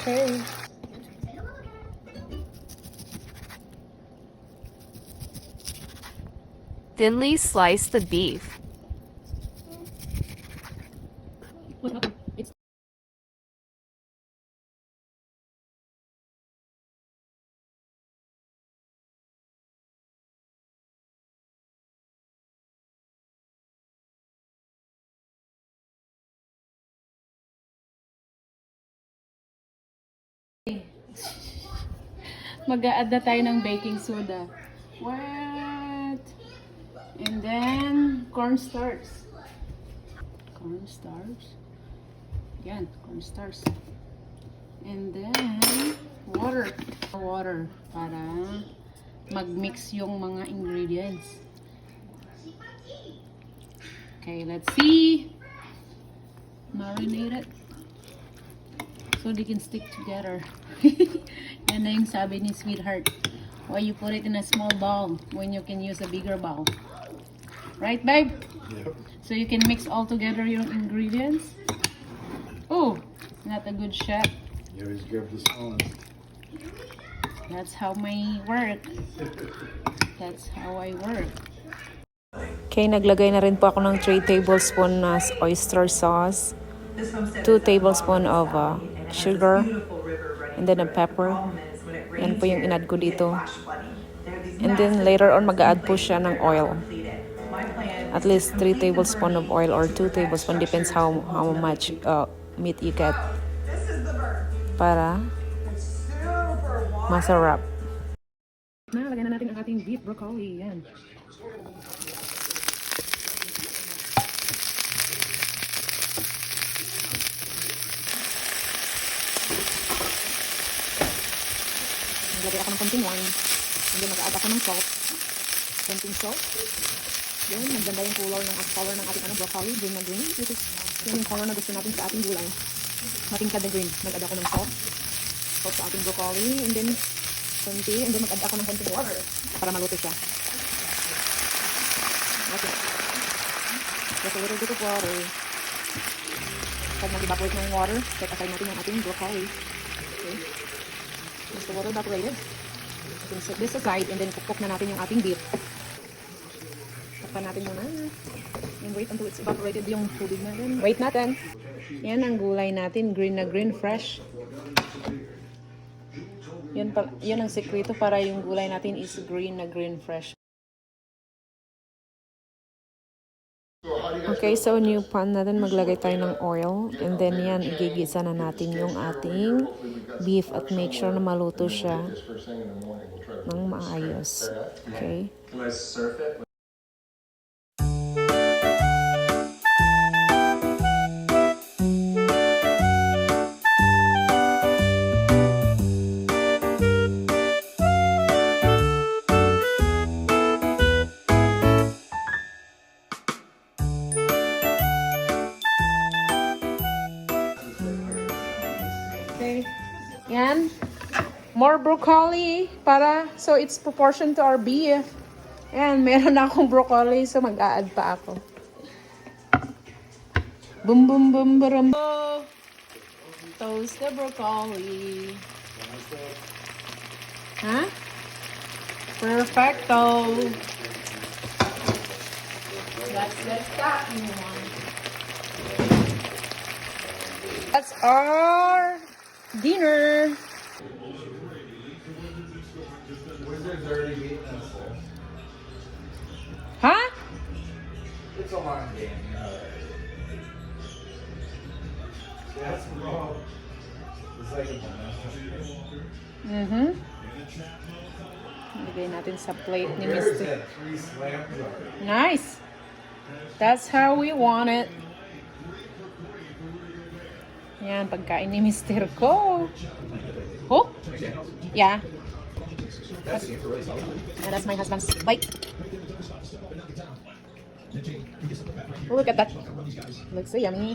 Okay. Thinly slice the beef. Mag-a-add na tayo ng baking soda. What? And then, cornstarch. Cornstarch. Yan, cornstarch. And then, water. Water para mag-mix yung mga ingredients. Okay, let's see. Marinate it. So they can stick together. Yan na yung sabi ni Sweetheart. Why you put it in a small bowl when you can use a bigger bowl? Right, babe? Yep. So you can mix all together your ingredients. Oh, not a good shot. You always grab the spoon. That's how I work. That's how I work. Okay, naglagay na rin po ako ng 3 tablespoon na oyster sauce, 2 tablespoon of sugar, and then a pepper. Yan po yung in-add ko dito. And then later on, mag-add po siya ng oil. At least 3 tablespoon of oil or 2 tablespoon, depends how much meat you get. Para masarap. Na, lagyan na natin ang ating beef broccoli. Yan. Naglagay ako ng konting wine. And then mag-add ako ng salt. Konting salt. Then, maganda yung color ng ating broccoli. Green na green. Which is yung color na gusto natin sa ating gulay. Matingkad na green. Mag-add ako ng salt. Salt sa ating broccoli. And then, konti. And then, mag-add ako ng konting water. Para maluto siya. Okay. Just a little bit of water. Pag mag-evaporate ng water, set aside natin yung ating broccoli. Okay. Once the water evaporated, we can set this aside and then cook na natin yung ating beef. Takpan natin muna. And wait until it's evaporated yung tubig natin. Wait natin. Yan ang gulay natin. Green na green, fresh. Yan ang sekreto para yung gulay natin is green na green, fresh. Okay, so new pan natin, maglagay tayo ng oil. And then yan, igigisa na natin yung ating beef at make sure na maluto siya ng maayos. Okay? Can I surf it? Okay. Yan. More broccoli para so it's proportion to our beef. Ayan, meron na akong broccoli so mag-a-add pa ako. Boom boom boom boom. Toast the broccoli. Huh? Perfecto. Let's get that one. That's our dinner. Wizards already beat us there. Huh? It's a long game. That's wrong. It's like a Mm-hmm. Ilagay natin sa plate ni There's Mr. that 3 slams already. Nice. That's how we want it. Yan, pagkain ni Mr. ko. Oh? Yeah. That's my husband's bite. Look at that. Looks so yummy.